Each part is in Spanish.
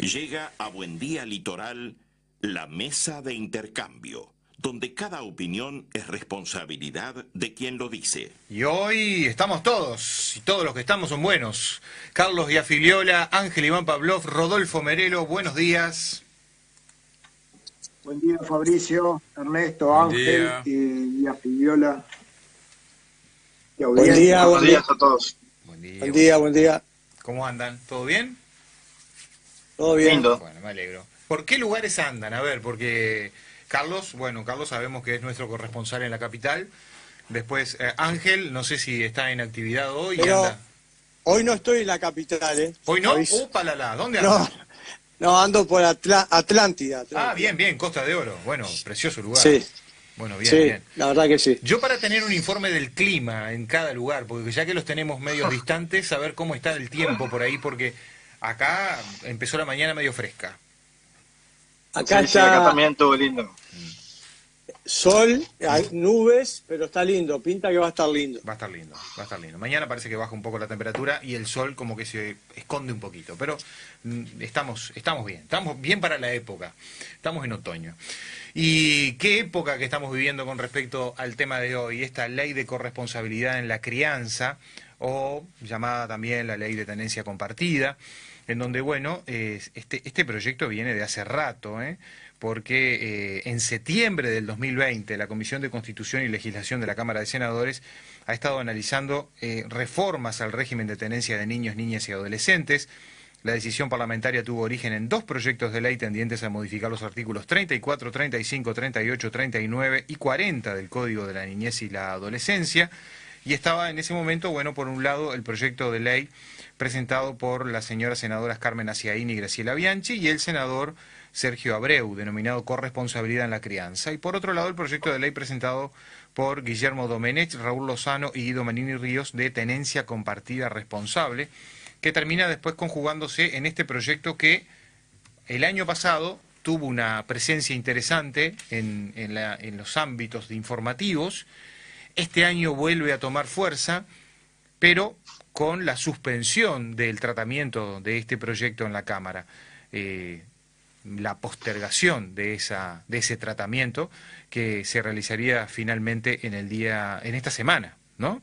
Llega a Buen Día Litoral la mesa de intercambio, donde cada opinión es responsabilidad de quien lo dice. Y hoy estamos todos, y todos los que estamos son buenos. Carlos Diafiliola, Ángel Iván Pavlov, Rodolfo Merelo, buenos días. Buen día, Fabricio, Ernesto, Buen Ángel día. y Fabiola. Buen día, Buenos días a todos. Buen día. buen día. ¿Cómo andan? ¿Todo bien? Todo bien. Lindo. Bueno, me alegro. ¿Por qué lugares andan? A ver, porque Carlos sabemos que es nuestro corresponsal en la capital. Después Ángel, no sé si está en actividad hoy. Pero Anda. hoy no estoy en la capital, ¿eh? ¿Hoy no? Hoy- ¡Upalala! ¿Dónde No, anda? no, ando por Atlántida. Ah, bien, Costa de Oro. Bueno, precioso lugar. Sí, Bueno, bien, sí, bien. la verdad que sí. Yo para tener un informe del clima en cada lugar, porque ya que los tenemos medios distantes, saber cómo está el tiempo por ahí, porque acá empezó la mañana medio fresca. Acá Sí, acá está también estuvo lindo. sol, hay nubes, pero está lindo, pinta que va a estar lindo. Va a estar lindo, va a estar lindo. Mañana parece que baja un poco la temperatura y el sol como que se esconde un poquito, pero estamos bien para la época, estamos en otoño. ¿Y qué época que estamos viviendo con respecto al tema de hoy? Esta ley de corresponsabilidad en la crianza, o llamada también la ley de tenencia compartida, en donde, bueno, este proyecto viene de hace rato, porque en septiembre del 2020 la Comisión de Constitución y Legislación de la Cámara de Senadores ha estado analizando reformas al régimen de tenencia de niños, niñas y adolescentes. La decisión parlamentaria tuvo origen en dos proyectos de ley tendientes a modificar los artículos 34, 35, 38, 39 y 40 del Código de la Niñez y la Adolescencia. Y estaba en ese momento, bueno, por un lado el proyecto de ley presentado por las señoras senadoras Carmen Aciaín y Graciela Bianchi y el senador Sergio Abreu, denominado Corresponsabilidad en la Crianza. Y por otro lado el proyecto de ley presentado por Guillermo Domenech, Raúl Lozano y Guido Manini Ríos de Tenencia Compartida Responsable, que termina después conjugándose en este proyecto que el año pasado tuvo una presencia interesante en los ámbitos de informativos. Este año vuelve a tomar fuerza, pero con la suspensión del tratamiento de este proyecto en la Cámara. La postergación de ese tratamiento que se realizaría finalmente en esta semana, ¿no?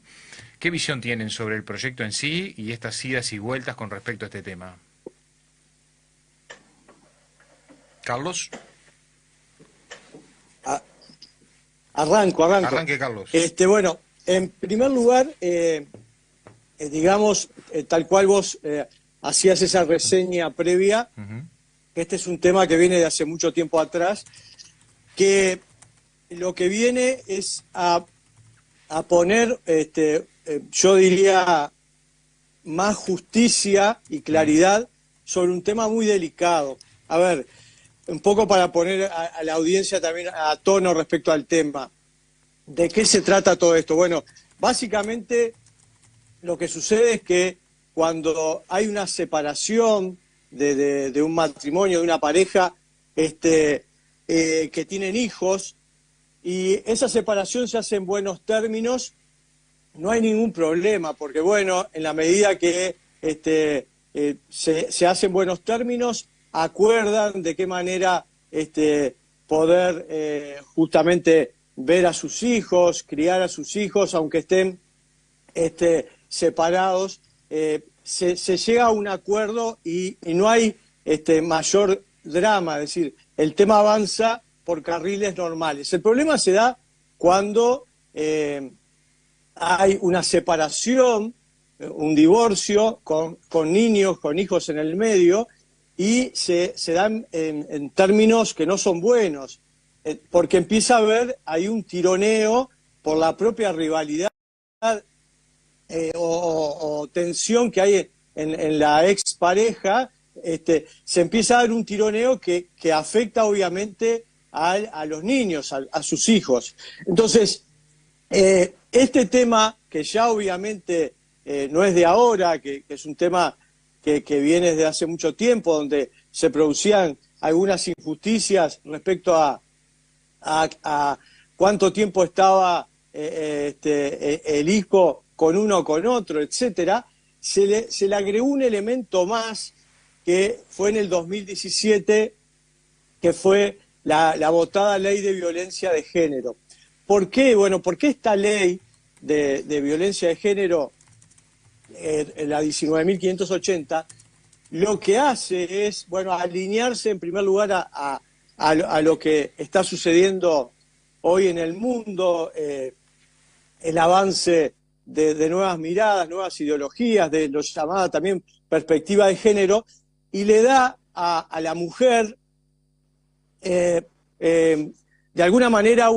¿Qué visión tienen sobre el proyecto en sí y estas idas y vueltas con respecto a este tema? Carlos. Arranco. Arranque, Carlos. Bueno, en primer lugar, digamos, tal cual vos hacías esa reseña previa, que este es un tema que viene de hace mucho tiempo atrás, que lo que viene es a poner, yo diría, más justicia y claridad sobre un tema muy delicado. A ver, un poco para poner a la audiencia también a tono respecto al tema. ¿De qué se trata todo esto? Bueno, básicamente lo que sucede es que cuando hay una separación de un matrimonio, de una pareja que tienen hijos, y esa separación se hace en buenos términos, no hay ningún problema, porque bueno, en la medida que se hacen buenos términos, acuerdan de qué manera poder justamente ver a sus hijos, criar a sus hijos, aunque estén separados, se llega a un acuerdo y no hay mayor drama, es decir, el tema avanza por carriles normales. El problema se da cuando hay una separación, un divorcio con niños, con hijos en el medio, y se dan en términos que no son buenos, porque empieza a haber, hay un tironeo por la propia rivalidad o tensión que hay en la expareja, se empieza a dar un tironeo que afecta obviamente a los niños, a sus hijos. Entonces, este tema, que ya obviamente no es de ahora, que es un tema que viene desde hace mucho tiempo, donde se producían algunas injusticias respecto a cuánto tiempo estaba el hijo con uno o con otro, etcétera, se le agregó un elemento más que fue en el 2017, que fue la votada ley de violencia de género. ¿Por qué? Bueno, porque esta ley de violencia de género, la 19.580, lo que hace es, bueno, alinearse en primer lugar a lo que está sucediendo hoy en el mundo, el avance de nuevas miradas, nuevas ideologías, de lo llamada también perspectiva de género, y le da a la mujer de alguna manera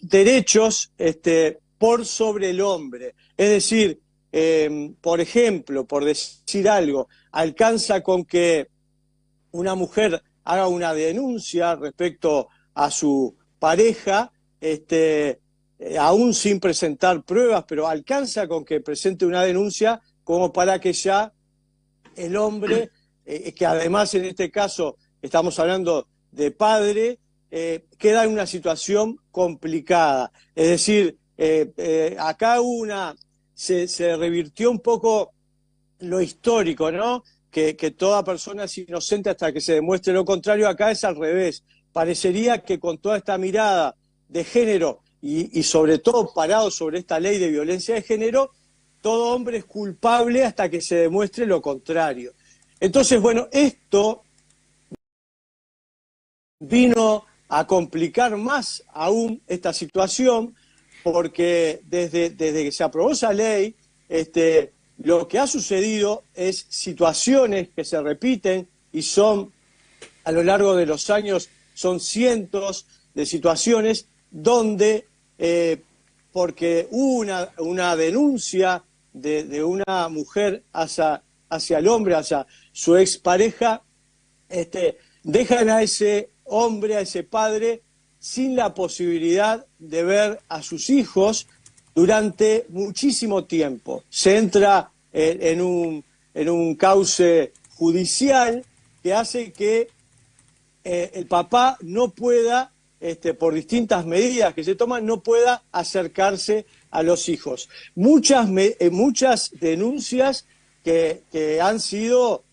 derechos por sobre el hombre. Es decir, por ejemplo, por decir algo, alcanza con que una mujer haga una denuncia respecto a su pareja, aún sin presentar pruebas, pero alcanza con que presente una denuncia como para que ya el hombre, que además en este caso estamos hablando de padre, queda en una situación complicada. Es decir, acá se revirtió un poco lo histórico, ¿no? Que toda persona es inocente hasta que se demuestre lo contrario. Acá es al revés. Parecería que con toda esta mirada de género y sobre todo parado sobre esta ley de violencia de género, todo hombre es culpable hasta que se demuestre lo contrario. Entonces, bueno, esto vino a complicar más aún esta situación, porque desde que se aprobó esa ley, lo que ha sucedido es situaciones que se repiten y son, a lo largo de los años, son cientos de situaciones donde, porque hubo una denuncia de una mujer hacia el hombre, hacia su expareja, dejan a ese hombre, a ese padre, sin la posibilidad de ver a sus hijos durante muchísimo tiempo. Se entra en un cauce judicial que hace que el papá no pueda, por distintas medidas que se toman, no pueda acercarse a los hijos. Muchas denuncias que han sido,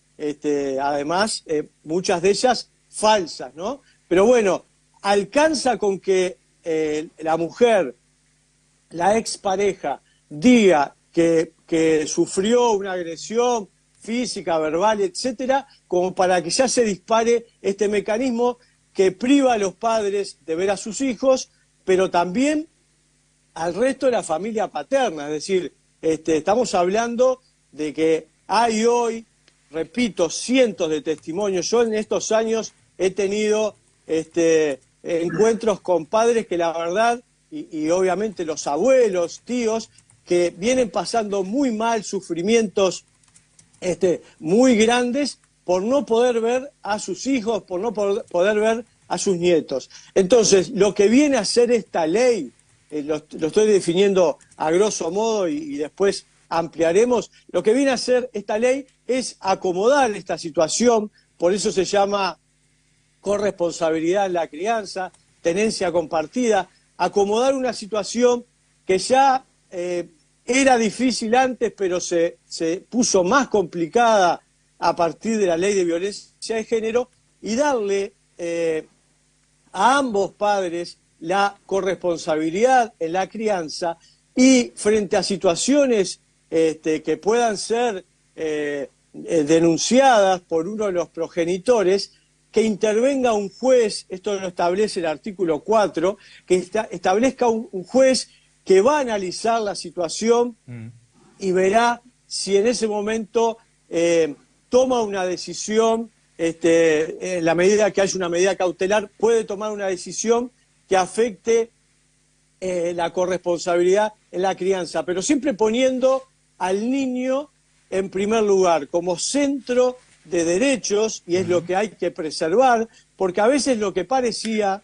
además, muchas de ellas falsas, ¿no? Pero bueno, alcanza con que la mujer, la expareja, diga que sufrió una agresión física, verbal, etcétera, como para que ya se dispare este mecanismo que priva a los padres de ver a sus hijos, pero también al resto de la familia paterna. Es decir, estamos hablando de que hay hoy, repito, cientos de testimonios. Yo en estos años he tenido encuentros con padres que la verdad, y obviamente los abuelos, tíos, que vienen pasando muy mal, sufrimientos muy grandes por no poder ver a sus hijos, por no poder ver a sus nietos. Entonces, lo que viene a ser esta ley, lo estoy definiendo a grosso modo y después ampliaremos, lo que viene a ser esta ley es acomodar esta situación, por eso se llama corresponsabilidad en la crianza, tenencia compartida, acomodar una situación que ya era difícil antes, pero se puso más complicada a partir de la ley de violencia de género, y darle a ambos padres la corresponsabilidad en la crianza, y frente a situaciones que puedan ser denunciadas por uno de los progenitores, que intervenga un juez. Esto lo establece el artículo 4, que establezca un juez que va a analizar la situación y verá si en ese momento toma una decisión, en la medida que haya una medida cautelar, puede tomar una decisión que afecte la corresponsabilidad en la crianza, pero siempre poniendo al niño en primer lugar, como centro de derechos, y es lo que hay que preservar, porque a veces lo que parecía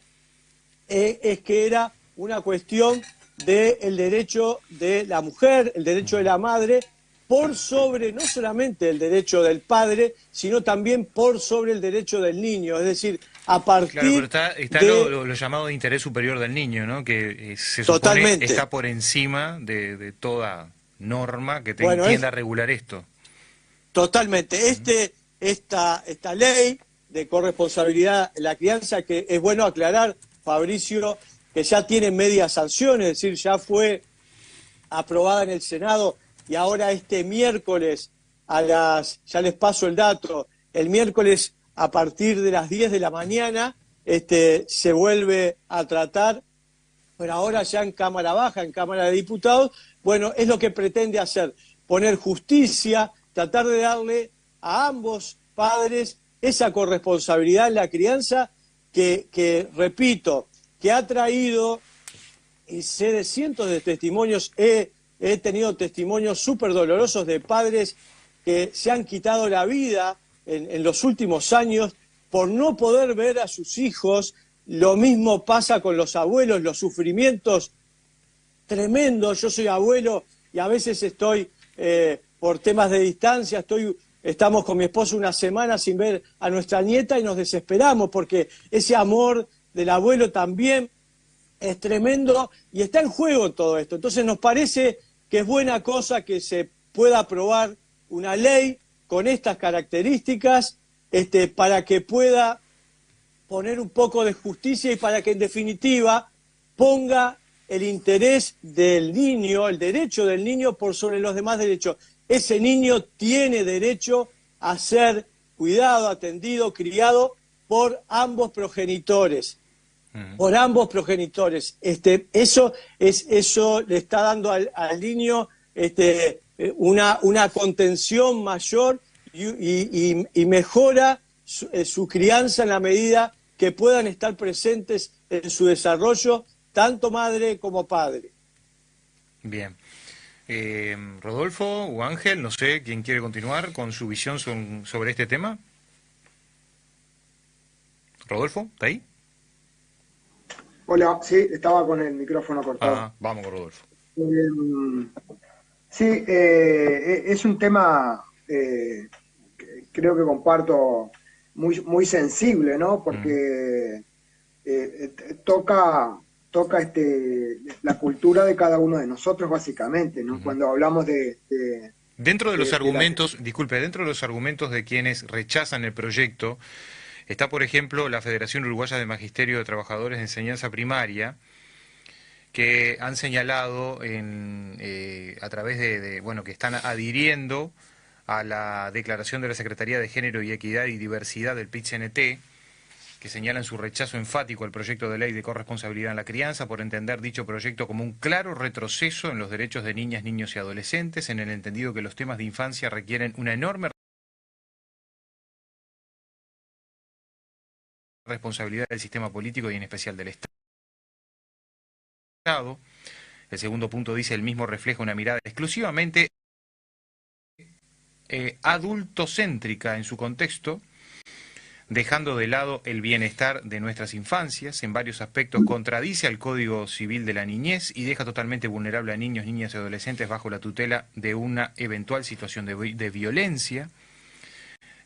es que era una cuestión del derecho de la mujer, el derecho de la madre, por sobre no solamente el derecho del padre, sino también por sobre el derecho del niño. Es decir, a partir claro, pero está lo llamado de interés superior del niño, ¿no? Que se supone totalmente está por encima de toda norma que tienda a regular esto. Totalmente. Esta ley de corresponsabilidad en la crianza, que es bueno aclarar, Fabricio, que ya tiene media sanción, es decir, ya fue aprobada en el Senado y ahora este miércoles ya les paso el dato, el miércoles a partir de las 10 de la mañana se vuelve a tratar, pero ahora ya en Cámara Baja, en Cámara de Diputados. Bueno, es lo que pretende hacer, poner justicia, tratar de darle a ambos padres esa corresponsabilidad en la crianza que repito, que ha traído, y sé de cientos de testimonios, he tenido testimonios súper dolorosos de padres que se han quitado la vida en los últimos años por no poder ver a sus hijos. Lo mismo pasa con los abuelos, los sufrimientos tremendos. Yo soy abuelo y a veces estoy, por temas de distancia, estamos con mi esposo una semana sin ver a nuestra nieta y nos desesperamos porque ese amor del abuelo también es tremendo y está en juego todo esto. Entonces nos parece que es buena cosa que se pueda aprobar una ley con estas características para que pueda poner un poco de justicia y para que en definitiva ponga el interés del niño, el derecho del niño por sobre los demás derechos. Ese niño tiene derecho a ser cuidado, atendido, criado por ambos progenitores. Por ambos progenitores. Eso le está dando al niño una contención mayor y mejora su crianza en la medida que puedan estar presentes en su desarrollo tanto madre como padre. Bien. Rodolfo o Ángel, no sé quién quiere continuar con su visión sobre este tema. Rodolfo, ¿está ahí? Hola, sí, estaba con el micrófono cortado. Vamos con Rodolfo. Sí, es un tema que creo que comparto muy sensible, ¿no? Porque toca la cultura de cada uno de nosotros, básicamente, ¿no? Cuando hablamos Dentro de los argumentos, disculpe, dentro de los argumentos de quienes rechazan el proyecto, está, por ejemplo, la Federación Uruguaya de Magisterio de Trabajadores de Enseñanza Primaria, que han señalado a través que están adhiriendo a la declaración de la Secretaría de Género y Equidad y Diversidad del PIT-CNT, que señalan su rechazo enfático al proyecto de ley de corresponsabilidad en la crianza por entender dicho proyecto como un claro retroceso en los derechos de niñas, niños y adolescentes, en el entendido que los temas de infancia requieren una enorme responsabilidad del sistema político y en especial del Estado. El segundo punto dice: el mismo refleja una mirada exclusivamente adultocéntrica en su contexto, dejando de lado el bienestar de nuestras infancias. En varios aspectos contradice al Código Civil de la Niñez y deja totalmente vulnerable a niños, niñas y adolescentes bajo la tutela de una eventual situación de violencia.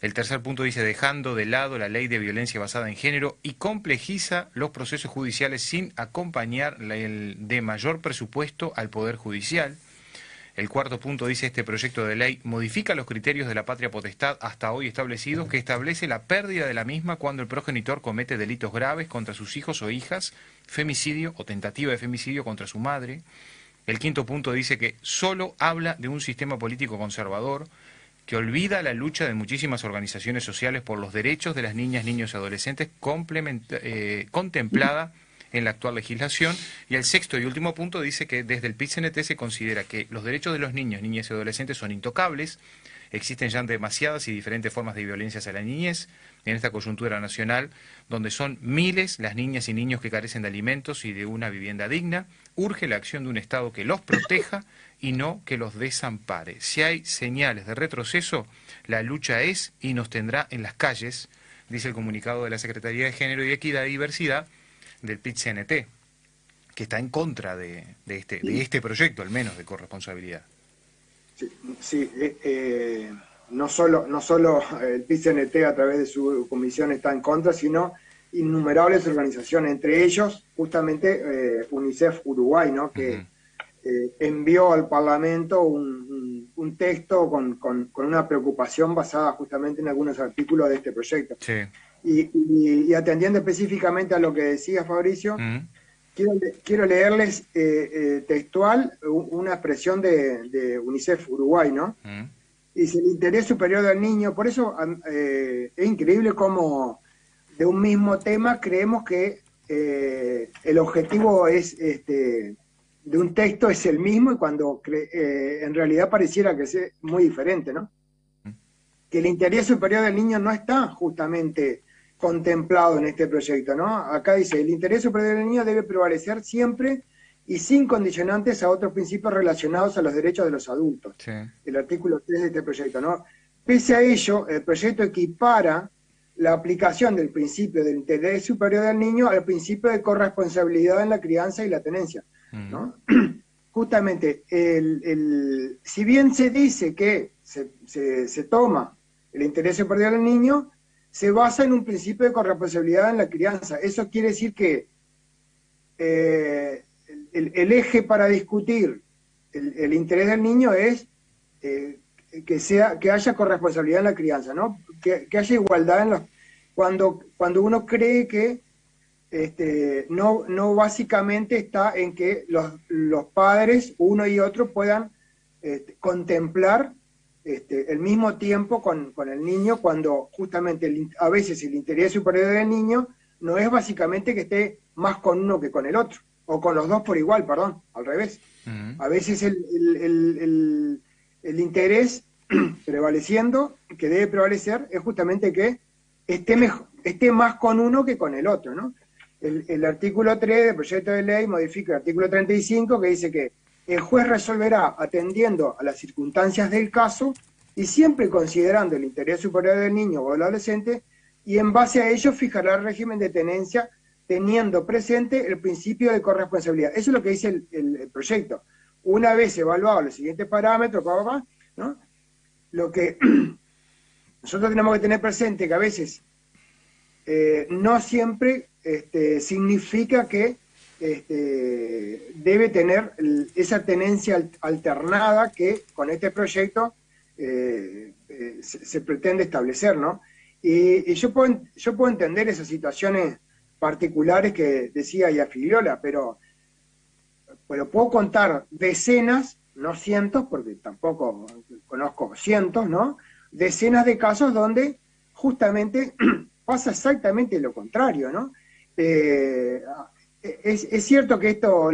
El tercer punto dice: dejando de lado la ley de violencia basada en género, y complejiza los procesos judiciales sin acompañar de mayor presupuesto al Poder Judicial. El cuarto punto dice: este proyecto de ley modifica los criterios de la patria potestad hasta hoy establecidos, que establece la pérdida de la misma cuando el progenitor comete delitos graves contra sus hijos o hijas, femicidio o tentativa de femicidio contra su madre. El quinto punto dice que solo habla de un sistema político conservador, que olvida la lucha de muchísimas organizaciones sociales por los derechos de las niñas, niños y adolescentes contemplada en la actual legislación. Y el sexto y último punto dice que desde el PIT-CNT se considera que los derechos de los niños, niñas y adolescentes son intocables. Existen ya demasiadas y diferentes formas de violencia hacia la niñez en esta coyuntura nacional, donde son miles las niñas y niños que carecen de alimentos y de una vivienda digna. Urge la acción de un Estado que los proteja y no que los desampare. Si hay señales de retroceso, la lucha es y nos tendrá en las calles, dice el comunicado de la Secretaría de Género y Equidad y Diversidad del PIT-CNT, que está en contra de este proyecto, al menos, de corresponsabilidad. Sí, no solo el PIT-CNT a través de su comisión está en contra, sino innumerables organizaciones, entre ellos justamente UNICEF Uruguay, ¿no? Que envió al Parlamento un texto con una preocupación basada justamente en algunos artículos de este proyecto. Sí. Y atendiendo específicamente a lo que decía Fabricio, quiero leerles textual una expresión de UNICEF Uruguay, ¿no? Dice: el interés superior del niño. Por eso es increíble cómo de un mismo tema creemos que el objetivo es de un texto es el mismo, y cuando en realidad pareciera que es muy diferente, ¿no? Que el interés superior del niño no está justamente contemplado en este proyecto, ¿no? Acá dice: el interés superior del niño debe prevalecer siempre y sin condicionantes a otros principios relacionados a los derechos de los adultos. Sí. El artículo 3 de este proyecto, ¿no? Pese a ello, el proyecto equipara la aplicación del principio del interés superior del niño al principio de corresponsabilidad en la crianza y la tenencia, ¿no? Justamente, si bien se dice que se toma el interés superior del niño, se basa en un principio de corresponsabilidad en la crianza. Eso quiere decir que el eje para discutir el interés del niño es que haya corresponsabilidad en la crianza, ¿no? Que haya igualdad cuando uno cree que no básicamente está en que los padres, uno y otro, puedan contemplar el mismo tiempo con el niño, cuando justamente a veces el interés superior del niño no es básicamente que esté más con uno que con el otro, o con los dos por igual, perdón, al revés. A veces el interés prevaleciendo, que debe prevalecer, es justamente que esté más con uno que con el otro, ¿no? El artículo 3 del proyecto de ley modifica el artículo 35, que dice que el juez resolverá atendiendo a las circunstancias del caso y siempre considerando el interés superior del niño o del adolescente, y en base a ello fijará el régimen de tenencia teniendo presente el principio de corresponsabilidad. Eso es lo que dice el proyecto. Una vez evaluados los siguientes parámetros, ¿no? Lo que nosotros tenemos que tener presente que a veces no siempre significa que debe tener esa tenencia alternada que con este proyecto se pretende establecer, ¿no? Y yo puedo entender esas situaciones particulares que decía Iafiliola, pero puedo contar decenas, no cientos, porque tampoco conozco cientos, ¿no? Decenas de casos donde justamente pasa exactamente lo contrario, ¿no? Es cierto que esto,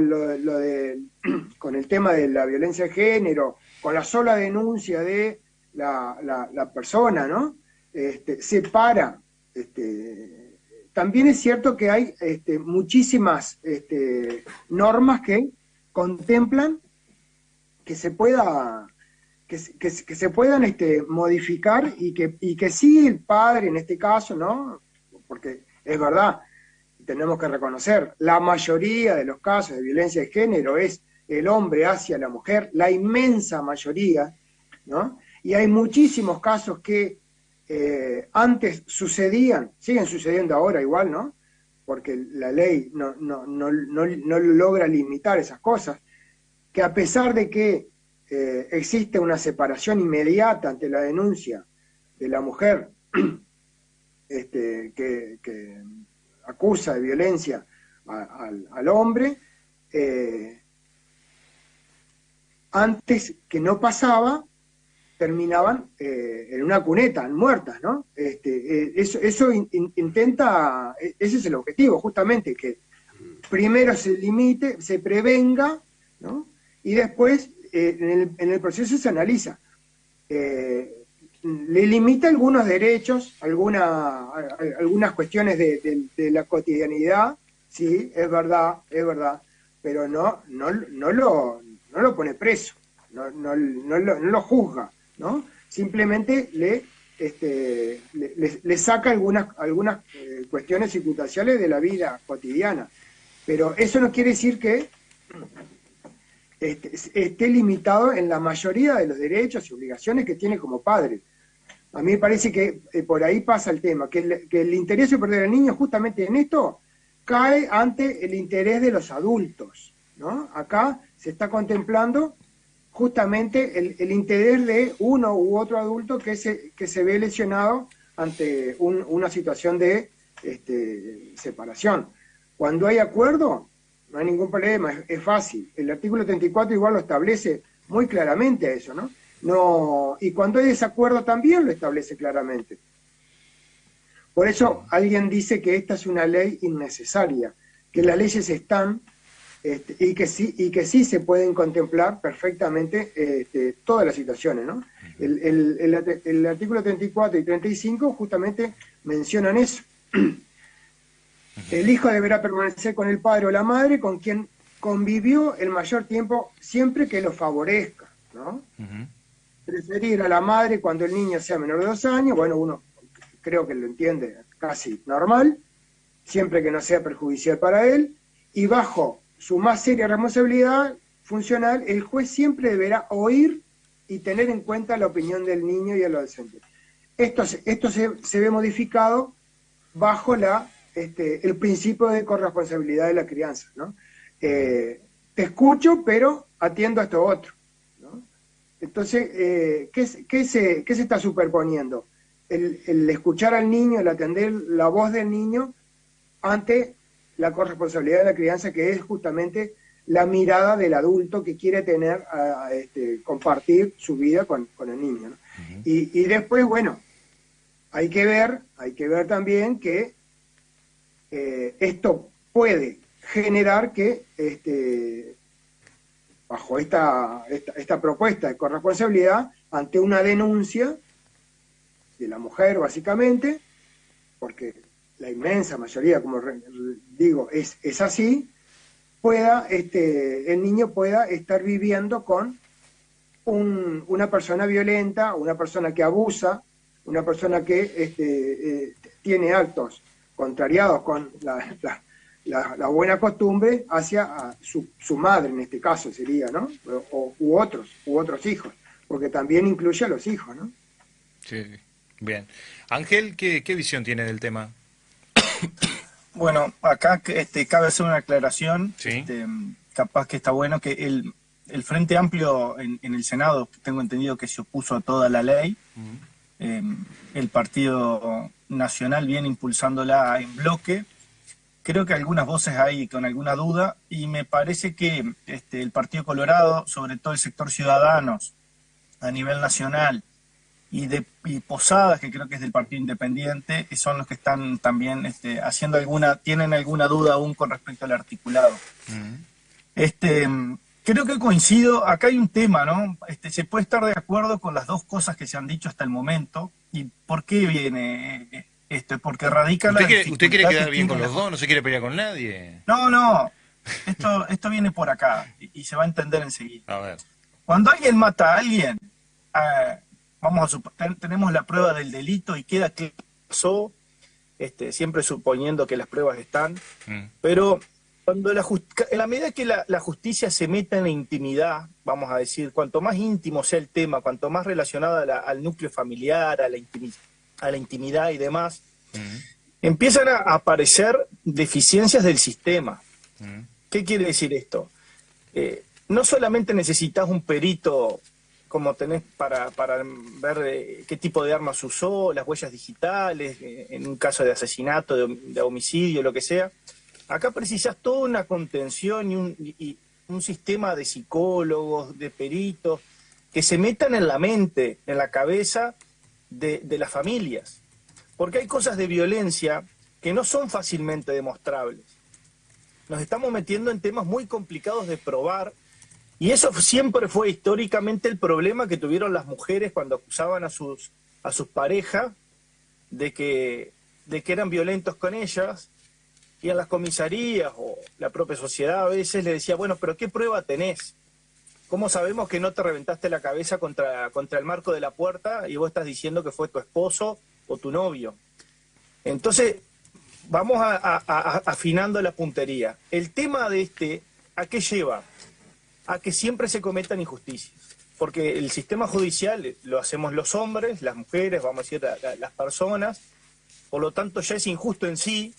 con el tema de la violencia de género, con la sola denuncia de la persona, ¿no? Separa. También es cierto que hay muchísimas normas que contemplan que se puedan modificar y que sí el padre en este caso, ¿no? Porque es verdad, tenemos que reconocer, la mayoría de los casos de violencia de género es el hombre hacia la mujer, la inmensa mayoría, ¿no? Y hay muchísimos casos que antes sucedían, siguen sucediendo ahora igual, ¿no? Porque la ley no logra limitar esas cosas, que a pesar de que existe una separación inmediata ante la denuncia de la mujer que acusa de violencia al hombre, antes que no pasaba, terminaban en una cuneta, muertas, ¿no? Eso intenta, ese es el objetivo, justamente, que primero se limite, se prevenga, ¿no? Y después en el proceso se analiza. Le limita algunos derechos, algunas cuestiones de la cotidianidad, sí, es verdad, pero no lo pone preso, no lo juzga, ¿no? Simplemente le saca algunas cuestiones circunstanciales de la vida cotidiana. Pero eso no quiere decir que esté limitado en la mayoría de los derechos y obligaciones que tiene como padre. A mí me parece que por ahí pasa el tema, que el interés superior del niño justamente en esto cae ante el interés de los adultos, ¿no? Acá se está contemplando justamente el interés de uno u otro adulto que se ve lesionado ante una situación de separación. Cuando hay acuerdo, no hay ningún problema, es fácil. El artículo 34 igual lo establece muy claramente eso, ¿no? Y cuando hay desacuerdo también lo establece claramente. Por eso alguien dice que esta es una ley innecesaria, que las leyes están y que sí se pueden contemplar perfectamente todas las situaciones, ¿no? El artículo 34 y 35 justamente mencionan eso. El hijo deberá permanecer con el padre o la madre con quien convivió el mayor tiempo siempre que lo favorezca, ¿no? Preferir a la madre cuando el niño sea menor de 2 años, bueno, uno creo que lo entiende casi normal, siempre que no sea perjudicial para él, y bajo su más seria responsabilidad funcional, el juez siempre deberá oír y tener en cuenta la opinión del niño y el adolescente. Esto se ve modificado bajo el principio de corresponsabilidad de la crianza, ¿no? Te escucho, pero atiendo a esto otro, ¿no? Entonces, ¿qué se está superponiendo? El escuchar al niño, el atender la voz del niño ante la corresponsabilidad de la crianza, que es justamente la mirada del adulto que quiere compartir su vida con el niño, ¿no? Y después, bueno, hay que ver también que esto puede generar que bajo esta propuesta de corresponsabilidad, ante una denuncia de la mujer básicamente, porque la inmensa mayoría, como digo, es así, el niño pueda estar viviendo con una persona violenta, una persona que abusa, una persona que tiene actos contrariados con la buena costumbre hacia su madre, en este caso sería, ¿no? U otros hijos, porque también incluye a los hijos, ¿no? Sí, bien. Ángel, ¿qué visión tiene del tema? Bueno, acá cabe hacer una aclaración. Sí. Capaz que está bueno que el Frente Amplio en el Senado, tengo entendido que se opuso a toda la ley. El Partido Nacional viene impulsándola en bloque. Creo que algunas voces hay con alguna duda, y me parece que el Partido Colorado, sobre todo el sector Ciudadanos a nivel nacional, y Posadas, que creo que es del Partido Independiente, son los que están también tienen alguna duda aún con respecto al articulado. Creo que coincido, acá hay un tema, ¿no? Se puede estar de acuerdo con las dos cosas que se han dicho hasta el momento. ¿Y por qué viene esto? Porque radica la dificultad. ¿Usted quiere quedar bien con los dos? ¿No se quiere pelear con nadie? No. Esto viene por acá y se va a entender enseguida. A ver. Cuando alguien mata a alguien, tenemos la prueba del delito y queda que pasó, siempre suponiendo que las pruebas están, pero cuando en la medida que la justicia se meta en la intimidad, vamos a decir, cuanto más íntimo sea el tema, cuanto más relacionado al núcleo familiar, a la intimidad y demás, empiezan a aparecer deficiencias del sistema. ¿Qué quiere decir esto? No solamente necesitas un perito como tenés para ver qué tipo de armas usó, las huellas digitales, en un caso de asesinato, de homicidio, lo que sea. Acá precisás toda una contención y un sistema de psicólogos, de peritos, que se metan en la mente, en la cabeza de las familias. Porque hay cosas de violencia que no son fácilmente demostrables. Nos estamos metiendo en temas muy complicados de probar, y eso siempre fue históricamente el problema que tuvieron las mujeres cuando acusaban a sus parejas de que eran violentos con ellas, y en las comisarías o la propia sociedad a veces le decía, bueno, pero ¿qué prueba tenés? ¿Cómo sabemos que no te reventaste la cabeza contra el marco de la puerta y vos estás diciendo que fue tu esposo o tu novio? Entonces, vamos afinando la puntería. El tema de ¿a qué lleva? A que siempre se cometan injusticias. Porque el sistema judicial lo hacemos los hombres, las mujeres, vamos a decir, las personas, por lo tanto ya es injusto en sí,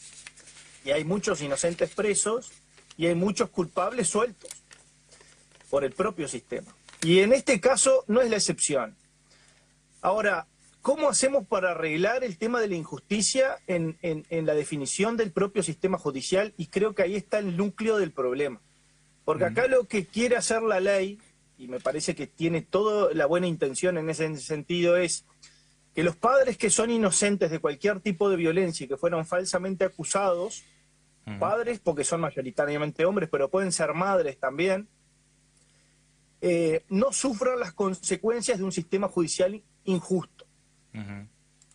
y hay muchos inocentes presos, y hay muchos culpables sueltos por el propio sistema. Y en este caso no es la excepción. Ahora, ¿cómo hacemos para arreglar el tema de la injusticia en la definición del propio sistema judicial? Y creo que ahí está el núcleo del problema. Porque acá lo que quiere hacer la ley, y me parece que tiene toda la buena intención en ese sentido, es que los padres que son inocentes de cualquier tipo de violencia y que fueron falsamente acusados, padres porque son mayoritariamente hombres, pero pueden ser madres también, no sufran las consecuencias de un sistema judicial injusto.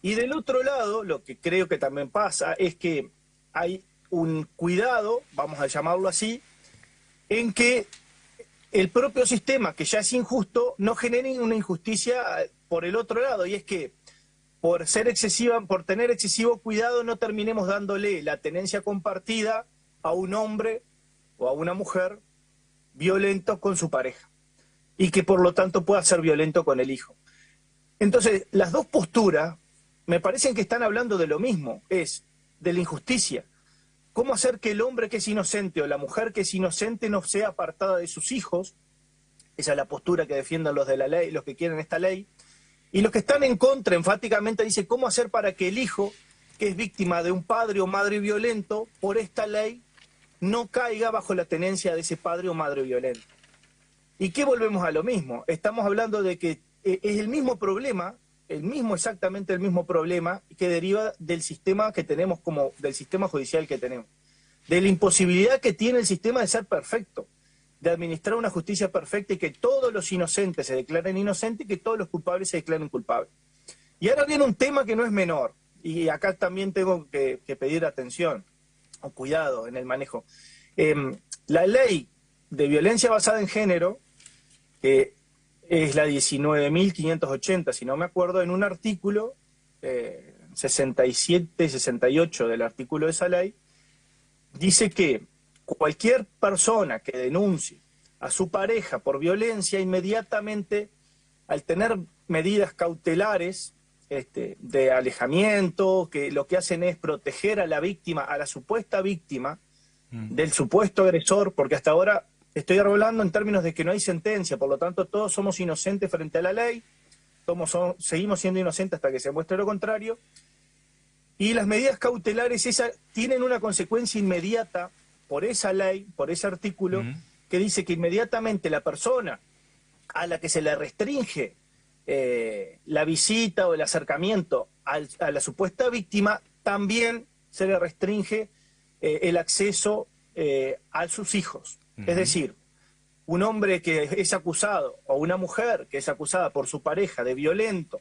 Y del otro lado, lo que creo que también pasa es que hay un cuidado, vamos a llamarlo así, en que el propio sistema, que ya es injusto, no genere una injusticia por el otro lado, y es que por tener excesivo cuidado no terminemos dándole la tenencia compartida a un hombre o a una mujer violento con su pareja, y que por lo tanto pueda ser violento con el hijo. Entonces, las dos posturas me parecen que están hablando de lo mismo, es de la injusticia. ¿Cómo hacer que el hombre que es inocente o la mujer que es inocente no sea apartada de sus hijos? Esa es la postura que defienden los de la ley, los que quieren esta ley. Y los que están en contra, enfáticamente, dicen cómo hacer para que el hijo, que es víctima de un padre o madre violento, por esta ley, no caiga bajo la tenencia de ese padre o madre violento. ¿Y qué volvemos a lo mismo? Estamos hablando de que es el mismo problema, exactamente el mismo problema que deriva del sistema que tenemos, del sistema judicial que tenemos, de la imposibilidad que tiene el sistema de ser perfecto, de administrar una justicia perfecta y que todos los inocentes se declaren inocentes y que todos los culpables se declaren culpables. Y ahora viene un tema que no es menor, y acá también tengo que pedir atención o cuidado en el manejo. La ley de violencia basada en género, que es la 19.580, si no me acuerdo, en un artículo 67 y 68 del artículo de esa ley, dice que cualquier persona que denuncie a su pareja por violencia, inmediatamente, al tener medidas cautelares de alejamiento, que lo que hacen es proteger a la víctima, a la supuesta víctima, del supuesto agresor, porque hasta ahora estoy hablando en términos de que no hay sentencia, por lo tanto todos somos inocentes frente a la ley, seguimos siendo inocentes hasta que se muestre lo contrario, y las medidas cautelares esas tienen una consecuencia inmediata por esa ley, por ese artículo, que dice que inmediatamente la persona a la que se le restringe la visita o el acercamiento a la supuesta víctima, también se le restringe el acceso a sus hijos. Es decir, un hombre que es acusado o una mujer que es acusada por su pareja de violento,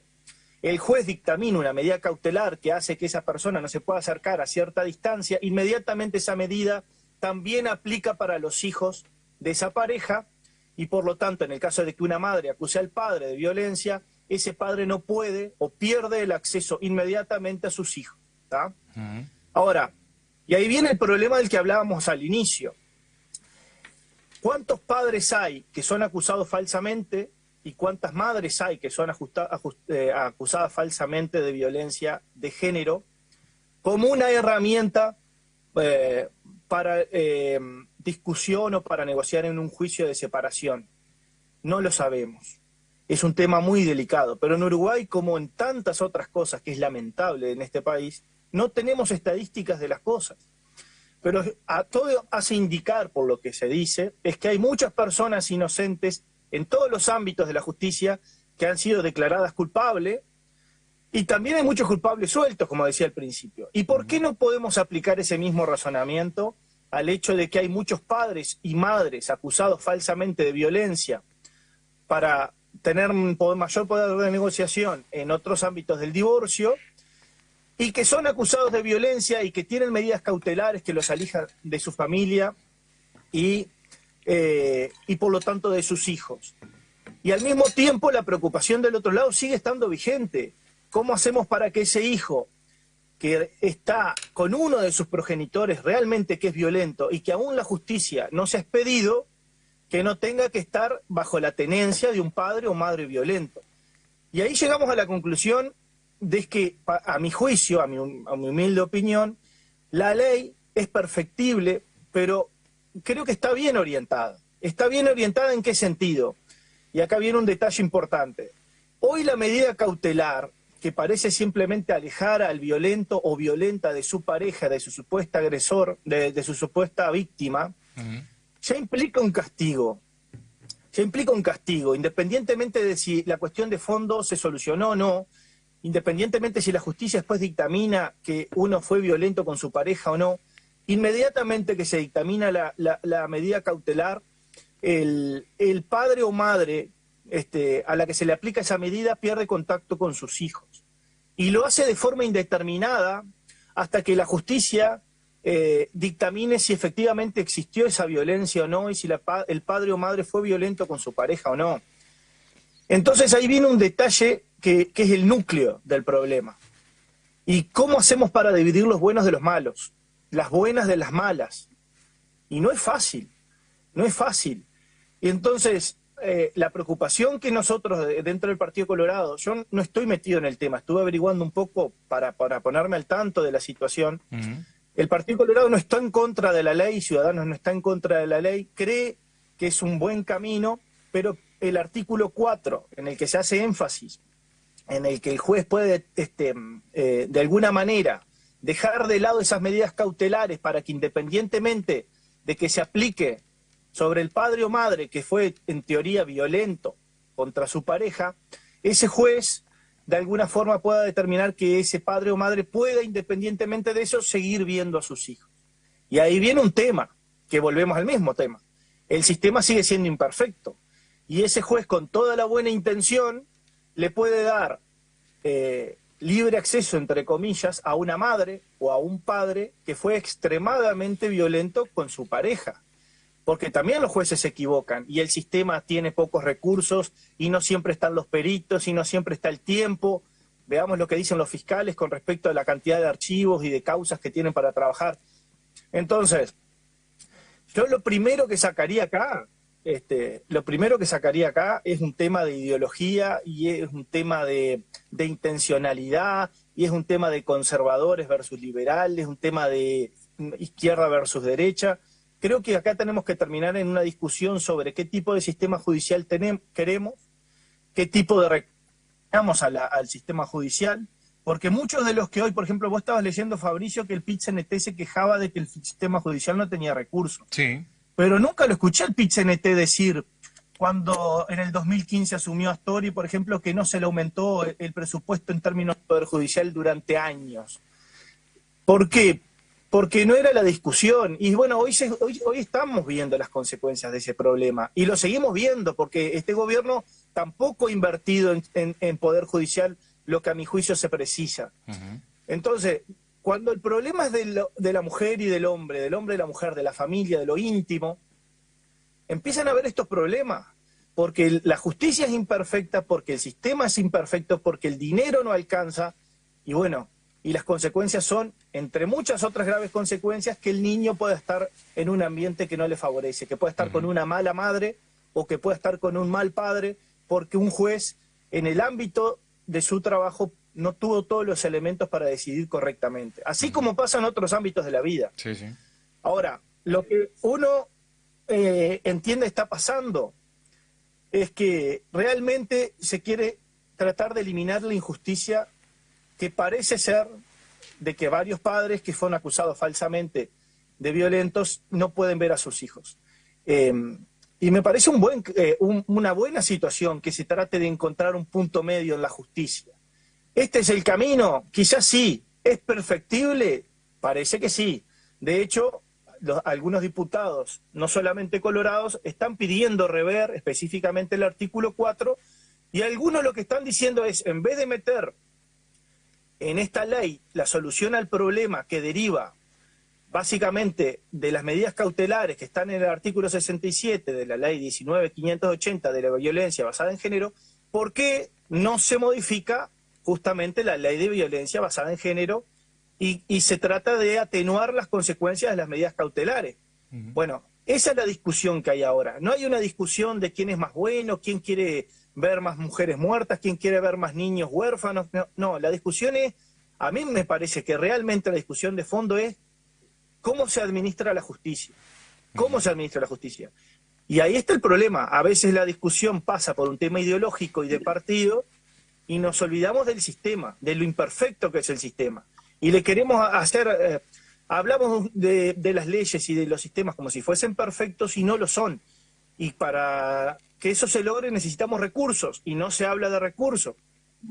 el juez dictamina una medida cautelar que hace que esa persona no se pueda acercar a cierta distancia, inmediatamente esa medida también aplica para los hijos de esa pareja, y por lo tanto, en el caso de que una madre acuse al padre de violencia, ese padre no puede o pierde el acceso inmediatamente a sus hijos. ¿Tá? Ahora, y ahí viene el problema del que hablábamos al inicio. ¿Cuántos padres hay que son acusados falsamente y cuántas madres hay que son acusadas falsamente de violencia de género como una herramienta para discusión o para negociar en un juicio de separación? No lo sabemos. Es un tema muy delicado, pero en Uruguay, como en tantas otras cosas, que es lamentable en este país, no tenemos estadísticas de las cosas. Pero a todo hace indicar, por lo que se dice, es que hay muchas personas inocentes en todos los ámbitos de la justicia que han sido declaradas culpables, y también hay muchos culpables sueltos, como decía al principio. ¿Y por qué no podemos aplicar ese mismo razonamiento al hecho de que hay muchos padres y madres acusados falsamente de violencia para tener un mayor poder de negociación en otros ámbitos del divorcio, y que son acusados de violencia y que tienen medidas cautelares que los alejan de su familia y por lo tanto de sus hijos? Y al mismo tiempo la preocupación del otro lado sigue estando vigente. ¿Cómo hacemos para que ese hijo que está con uno de sus progenitores realmente que es violento y que aún la justicia no se ha expedido, que no tenga que estar bajo la tenencia de un padre o madre violento? Y ahí llegamos a la conclusión de que, a mi juicio, a mi humilde opinión, la ley es perfectible, pero creo que está bien orientada. ¿Está bien orientada en qué sentido? Y acá viene un detalle importante. Hoy la medida cautelar, que parece simplemente alejar al violento o violenta de su pareja, de su supuesta agresor, de su supuesta víctima, ya implica un castigo. Ya implica un castigo, independientemente de si la cuestión de fondo se solucionó o no, independientemente si la justicia después dictamina que uno fue violento con su pareja o no, inmediatamente que se dictamina la medida cautelar, el padre o madre a la que se le aplica esa medida pierde contacto con sus hijos. Y lo hace de forma indeterminada hasta que la justicia dictamine si efectivamente existió esa violencia o no y si el padre o madre fue violento con su pareja o no. Entonces ahí viene un detalle que es el núcleo del problema. ¿Y cómo hacemos para dividir los buenos de los malos? Las buenas de las malas. Y no es fácil, no es fácil. Y entonces la preocupación que nosotros dentro del Partido Colorado, yo no estoy metido en el tema, estuve averiguando un poco para ponerme al tanto de la situación. El Partido Colorado no está en contra de la ley, Ciudadanos no está en contra de la ley, cree que es un buen camino, pero el artículo 4, en el que se hace énfasis, en el que el juez puede, de alguna manera, dejar de lado esas medidas cautelares para que independientemente de que se aplique sobre el padre o madre que fue en teoría violento contra su pareja, ese juez de alguna forma pueda determinar que ese padre o madre pueda, independientemente de eso, seguir viendo a sus hijos. Y ahí viene un tema, que volvemos al mismo tema. El sistema sigue siendo imperfecto. Y ese juez, con toda la buena intención, le puede dar libre acceso, entre comillas, a una madre o a un padre que fue extremadamente violento con su pareja. Porque también los jueces se equivocan y el sistema tiene pocos recursos y no siempre están los peritos y no siempre está el tiempo. Veamos lo que dicen los fiscales con respecto a la cantidad de archivos y de causas que tienen para trabajar. Entonces, yo lo primero que sacaría acá, es un tema de ideología y es un tema de intencionalidad y es un tema de conservadores versus liberales, un tema de izquierda versus derecha. Creo que acá tenemos que terminar en una discusión sobre qué tipo de sistema judicial queremos, qué tipo de reclamos al sistema judicial, porque muchos de los que hoy, por ejemplo, vos estabas leyendo, Fabricio, que el PIT-CNT se quejaba de que el sistema judicial no tenía recursos. Sí. Pero nunca lo escuché al PIT-CNT decir, cuando en el 2015 asumió Astori, por ejemplo, que no se le aumentó el presupuesto en términos del Poder Judicial durante años. ¿Por qué? Porque no era la discusión. Y bueno, hoy estamos viendo las consecuencias de ese problema. Y lo seguimos viendo, porque este gobierno tampoco ha invertido en Poder Judicial lo que a mi juicio se precisa. Entonces, cuando el problema es de la mujer y del hombre y la mujer, de la familia, de lo íntimo, empiezan a haber estos problemas. Porque la justicia es imperfecta, porque el sistema es imperfecto, porque el dinero no alcanza. Y bueno, y las consecuencias son, entre muchas otras graves consecuencias, que el niño pueda estar en un ambiente que no le favorece, que pueda estar con una mala madre o que pueda estar con un mal padre, porque un juez en el ámbito de su trabajo no tuvo todos los elementos para decidir correctamente. Así como pasa en otros ámbitos de la vida. Sí, sí. Ahora, lo que uno entiende está pasando es que realmente se quiere tratar de eliminar la injusticia que parece ser de que varios padres que fueron acusados falsamente de violentos no pueden ver a sus hijos. Y me parece una buena situación que se trate de encontrar un punto medio en la justicia. ¿Este es el camino? Quizás sí. ¿Es perfectible? Parece que sí. De hecho, algunos diputados, no solamente colorados, están pidiendo rever específicamente el artículo 4 y algunos lo que están diciendo es, en vez de meter en esta ley la solución al problema que deriva básicamente de las medidas cautelares que están en el artículo 67 de la ley 19.580 de la violencia basada en género, ¿por qué no se modifica justamente la ley de violencia basada en género y se trata de atenuar las consecuencias de las medidas cautelares? Bueno, esa es la discusión que hay ahora. No hay una discusión de quién es más bueno, quién quiere ver más mujeres muertas, quién quiere ver más niños huérfanos. No, la discusión es, a mí me parece que realmente la discusión de fondo es cómo se administra la justicia. ¿Cómo se administra la justicia? Y ahí está el problema. A veces la discusión pasa por un tema ideológico y de partido y nos olvidamos del sistema, de lo imperfecto que es el sistema. Y le queremos hacer... hablamos de las leyes y de los sistemas como si fuesen perfectos y no lo son. Y para que eso se logre necesitamos recursos y no se habla de recursos.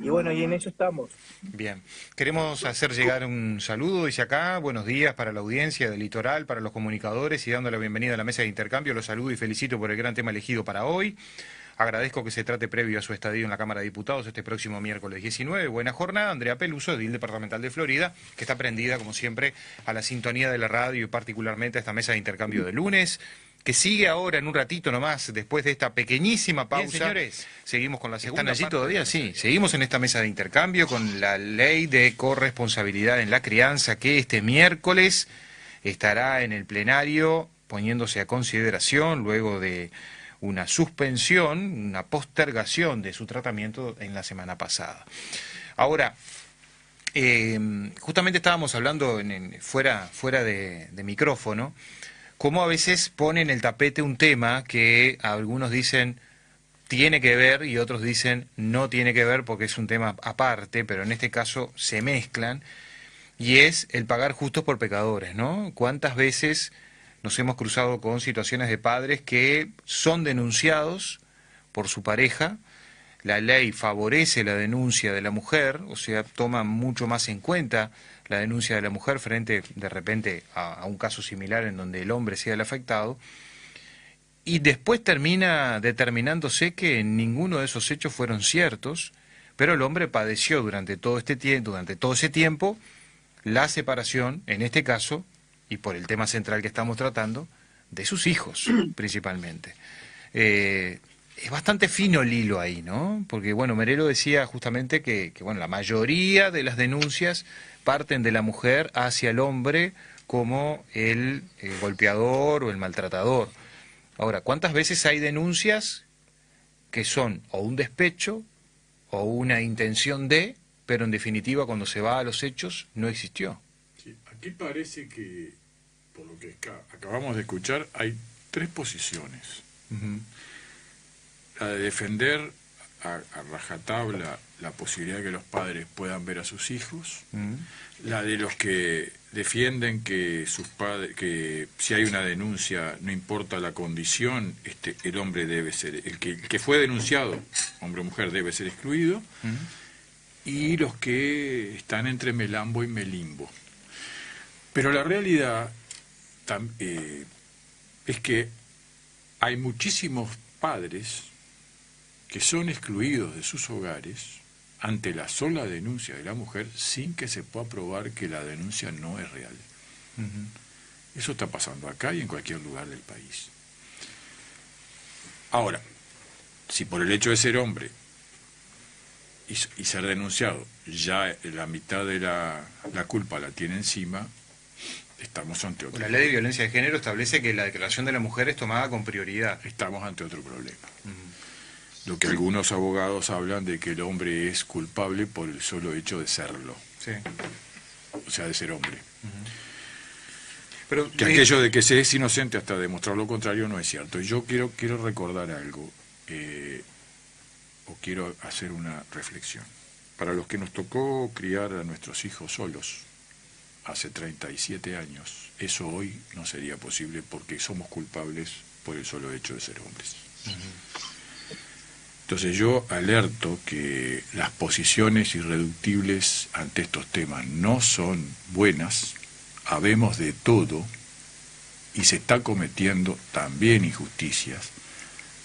Y bueno, y en eso estamos. Bien, queremos hacer llegar un saludo, dice acá, buenos días para la audiencia del Litoral, para los comunicadores y dando la bienvenida a la mesa de intercambio. Los saludo y felicito por el gran tema elegido para hoy. Agradezco que se trate previo a su estadio en la Cámara de Diputados este próximo miércoles 19. Buena jornada. Andrea Peluso, edil departamental de Florida, que está prendida, como siempre, a la sintonía de la radio y particularmente a esta mesa de intercambio de lunes, que sigue ahora en un ratito nomás, después de esta pequeñísima pausa. Bien, señores, seguimos con la segunda parte. ¿Están allí todavía? Sí, seguimos en esta mesa de intercambio con la ley de corresponsabilidad en la crianza, que este miércoles estará en el plenario poniéndose a consideración luego de una suspensión, una postergación de su tratamiento en la semana pasada. Ahora, justamente estábamos hablando fuera de micrófono, cómo a veces pone en el tapete un tema que algunos dicen tiene que ver y otros dicen no tiene que ver porque es un tema aparte, pero en este caso se mezclan, y es el pagar justos por pecadores, ¿no? ¿Cuántas veces nos hemos cruzado con situaciones de padres que son denunciados por su pareja? La ley favorece la denuncia de la mujer, o sea, toma mucho más en cuenta la denuncia de la mujer frente, de repente, a un caso similar en donde el hombre sea el afectado, y después termina determinándose que ninguno de esos hechos fueron ciertos, pero el hombre padeció durante todo ese tiempo, la separación, en este caso, y por el tema central que estamos tratando, de sus hijos, principalmente. Es bastante fino el hilo ahí, ¿no? Porque, bueno, Merelo decía justamente que bueno, la mayoría de las denuncias parten de la mujer hacia el hombre como el golpeador o el maltratador. Ahora, ¿cuántas veces hay denuncias que son o un despecho o una intención de, pero en definitiva cuando se va a los hechos no existió? Sí, aquí parece que, por lo que acabamos de escuchar, hay tres posiciones. La de defender a rajatabla la posibilidad de que los padres puedan ver a sus hijos, la de los que defienden que sus padres, que si hay una denuncia, no importa la condición, el hombre debe ser, el que fue denunciado, hombre o mujer, debe ser excluido, y los que están entre Melambo y Melimbo. Pero la realidad es que hay muchísimos padres que son excluidos de sus hogares ante la sola denuncia de la mujer sin que se pueda probar que la denuncia no es real. Eso está pasando acá y en cualquier lugar del país. Ahora, si por el hecho de ser hombre y ser denunciado ya la mitad de la culpa la tiene encima, estamos ante otro problema. La ley de violencia de género establece que la declaración de la mujer es tomada con prioridad. Estamos ante otro problema. Lo que algunos abogados hablan de que el hombre es culpable por el solo hecho de serlo. Sí. O sea, de ser hombre. Pero que aquello de que se es inocente hasta demostrar lo contrario no es cierto. Y yo quiero recordar algo, o quiero hacer una reflexión. Para los que nos tocó criar a nuestros hijos solos, hace 37 años, eso hoy no sería posible porque somos culpables por el solo hecho de ser hombres. Entonces yo alerto que las posiciones irreductibles ante estos temas no son buenas, habemos de todo y se está cometiendo también injusticias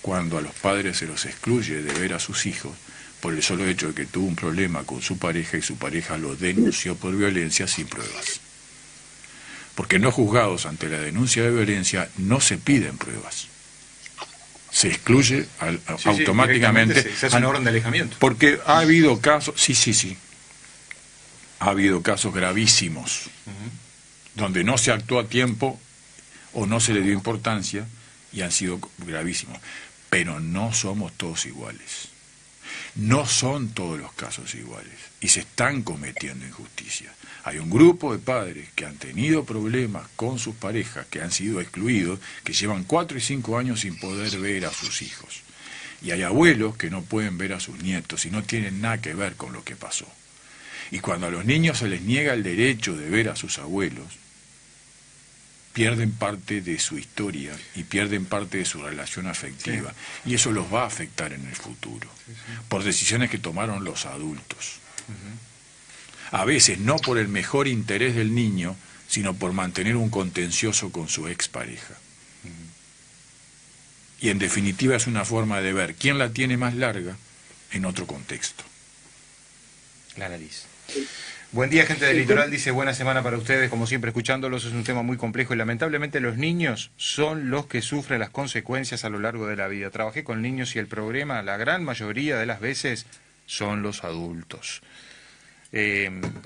cuando a los padres se los excluye de ver a sus hijos por el solo hecho de que tuvo un problema con su pareja y su pareja lo denunció por violencia sin pruebas. Porque no juzgados ante la denuncia de violencia no se piden pruebas. Se excluye automáticamente. Se hace una orden de alejamiento. Porque ha habido casos, sí. Ha habido casos gravísimos, donde no se actuó a tiempo o no se le dio importancia y han sido gravísimos. Pero no somos todos iguales. No son todos los casos iguales y se están cometiendo injusticias. Hay un grupo de padres que han tenido problemas con sus parejas, que han sido excluidos, que llevan 4 y 5 años sin poder ver a sus hijos. Y hay abuelos que no pueden ver a sus nietos y no tienen nada que ver con lo que pasó. Y cuando a los niños se les niega el derecho de ver a sus abuelos, pierden parte de su historia y pierden parte de su relación afectiva. Sí. Y eso los va a afectar en el futuro, por decisiones que tomaron los adultos. A veces no por el mejor interés del niño, sino por mantener un contencioso con su expareja. Y en definitiva es una forma de ver quién la tiene más larga en otro contexto. La nariz. Buen día, gente del litoral, dice buena semana para ustedes, como siempre escuchándolos, es un tema muy complejo y lamentablemente los niños son los que sufren las consecuencias a lo largo de la vida. Trabajé con niños y el problema, la gran mayoría de las veces, son los adultos.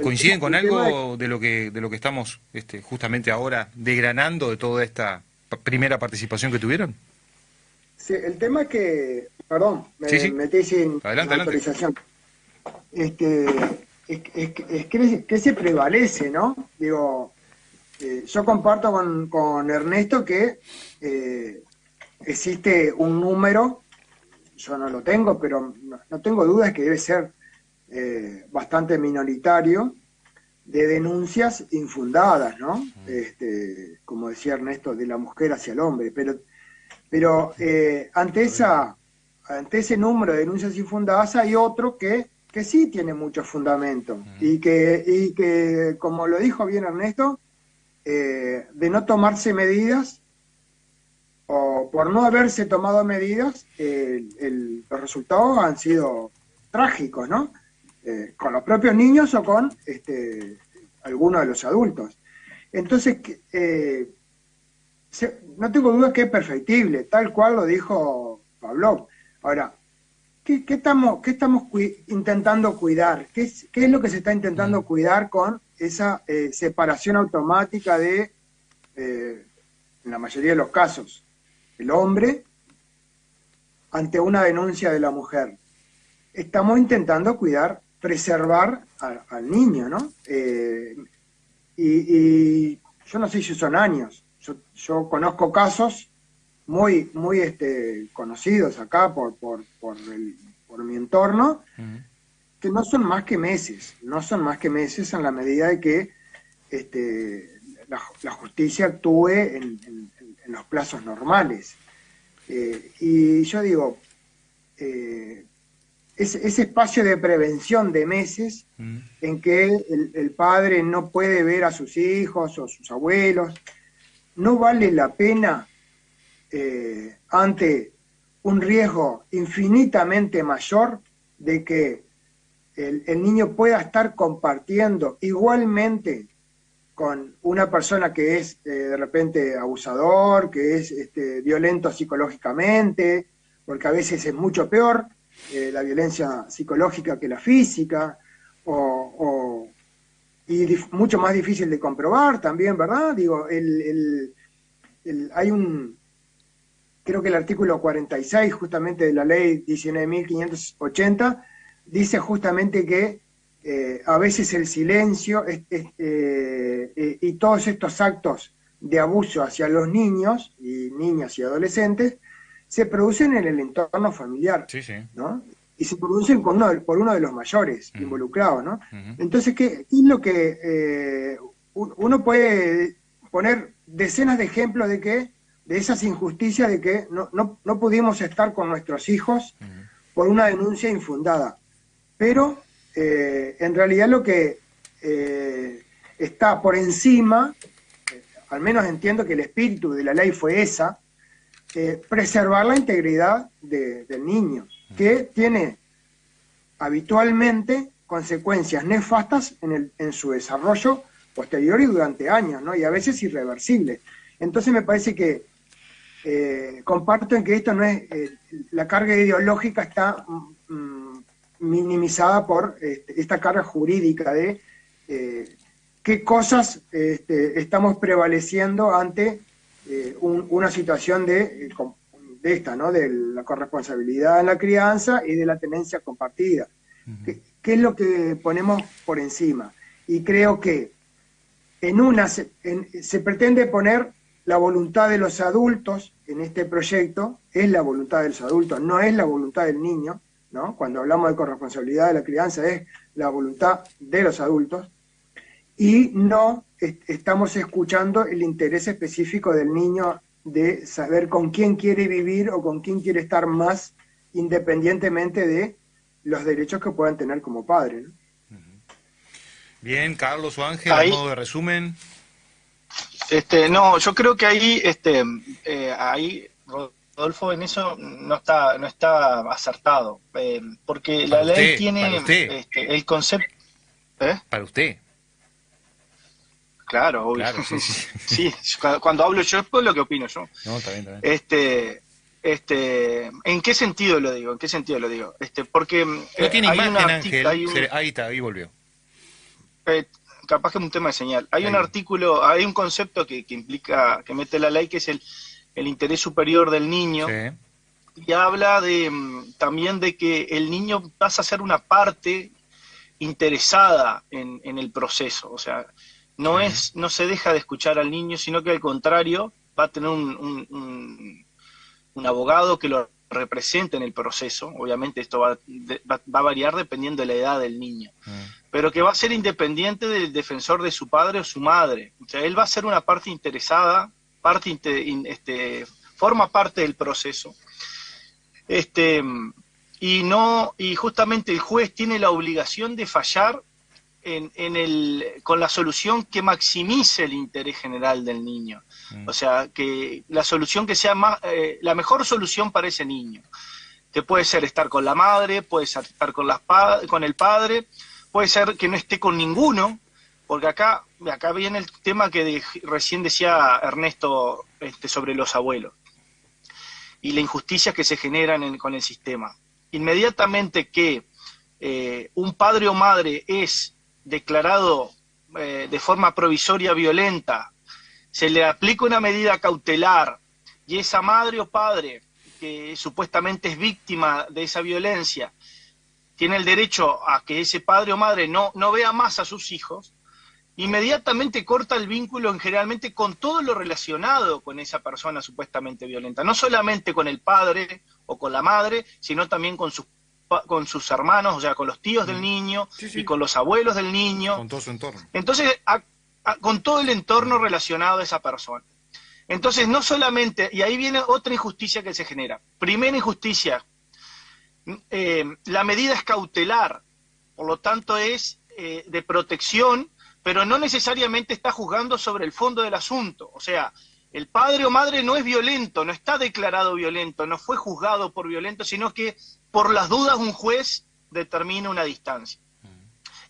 ¿Coinciden con algo de lo que estamos justamente ahora desgranando de toda esta primera participación que tuvieron? Sí, el tema es que, perdón, me metí sin autorización. Es que se prevalece, ¿no? Digo, yo comparto con Ernesto que existe un número, yo no lo tengo, pero no tengo dudas que debe ser bastante minoritario, de denuncias infundadas, ¿no? Como decía Ernesto, de la mujer hacia el hombre, pero ante ese número de denuncias infundadas hay otro que sí tiene mucho fundamento y que, como lo dijo bien Ernesto, de no tomarse medidas o por no haberse tomado medidas, los resultados han sido trágicos, ¿no? Con los propios niños o con algunos de los adultos. Entonces, no tengo duda que es perfectible, tal cual lo dijo Pablo. Ahora, ¿qué estamos intentando cuidar? ¿Qué es lo que se está intentando cuidar con esa separación automática de, en la mayoría de los casos, el hombre ante una denuncia de la mujer? Estamos intentando preservar al niño, ¿no? Y yo no sé si son años. Yo conozco casos muy conocidos acá por mi entorno, que no son más que meses, en la medida de que la justicia actúe en los plazos normales. Y yo digo, ese espacio de prevención de meses en que el padre no puede ver a sus hijos o sus abuelos, no vale la pena ante un riesgo infinitamente mayor de que el niño pueda estar compartiendo igualmente con una persona que es de repente abusador, que es violento psicológicamente, porque a veces es mucho peor la violencia psicológica que la física, y mucho más difícil de comprobar también, ¿verdad? Digo, hay creo que el artículo 46 justamente de la ley 19.580 dice justamente que a veces el silencio y todos estos actos de abuso hacia los niños y niñas y adolescentes se producen en el entorno familiar, ¿no? Y se producen por uno de los mayores involucrados, ¿no? Entonces, ¿qué es lo que uno puede poner decenas de ejemplos de esas injusticias de que no pudimos estar con nuestros hijos por una denuncia infundada? Pero en realidad lo que está por encima, al menos entiendo que el espíritu de la ley fue esa, preservar la integridad del niño, que tiene habitualmente consecuencias nefastas en su desarrollo posterior y durante años, ¿no? Y a veces irreversibles. Entonces me parece que comparto en que esto no es, la carga ideológica está minimizada por esta carga jurídica de qué cosas estamos prevaleciendo ante una situación esta, ¿no? De la corresponsabilidad en la crianza y de la tenencia compartida. ¿Qué es lo que ponemos por encima? Y creo que se pretende poner la voluntad de los adultos en este proyecto, es la voluntad de los adultos, no es la voluntad del niño, ¿no? Cuando hablamos de corresponsabilidad de la crianza es la voluntad de los adultos, y no estamos escuchando el interés específico del niño de saber con quién quiere vivir o con quién quiere estar más, independientemente de los derechos que puedan tener como padre, ¿no? Bien, Carlos o Ángel, a modo de resumen. No, yo creo que ahí Rodolfo en eso no está acertado, porque la ley tiene el concepto. Para usted. Claro, obvio. Claro, sí. Sí, cuando hablo yo es por lo que opino yo. No, está bien. ¿En qué sentido lo digo? Porque no tiene imagen, Ángel. Ahí está, ahí volvió. Capaz que es un tema de señal. Hay un artículo, hay un concepto que implica, que mete la ley, que es el interés superior del niño. Sí. Y habla también de que el niño pasa a ser una parte interesada en el proceso. O sea, no se deja de escuchar al niño, sino que al contrario va a tener un abogado que lo represente en el proceso. Obviamente esto va a variar dependiendo de la edad del niño, pero que va a ser independiente del defensor de su padre o su madre. O sea, él va a ser una parte interesada, forma parte del proceso. Y justamente el juez tiene la obligación de fallar con la solución que maximice el interés general del niño. O sea, que la solución que sea la mejor solución para ese niño, que puede ser estar con la madre, puede ser estar con el padre, puede ser que no esté con ninguno, porque acá viene el tema que recién decía Ernesto sobre los abuelos y la injusticia que se generan con el sistema. Inmediatamente que un padre o madre es declarado de forma provisoria violenta, se le aplica una medida cautelar y esa madre o padre que supuestamente es víctima de esa violencia tiene el derecho a que ese padre o madre no vea más a sus hijos, inmediatamente corta el vínculo generalmente con todo lo relacionado con esa persona supuestamente violenta, no solamente con el padre o con la madre, sino también con sus hermanos, o sea, con los tíos del niño, y con los abuelos del niño. Con todo su entorno. Entonces, con todo el entorno relacionado a esa persona. Entonces, no solamente, y ahí viene otra injusticia que se genera. Primera injusticia, la medida es cautelar, por lo tanto es de protección, pero no necesariamente está juzgando sobre el fondo del asunto. O sea, el padre o madre no es violento, no está declarado violento, no fue juzgado por violento, sino que por las dudas un juez determina una distancia.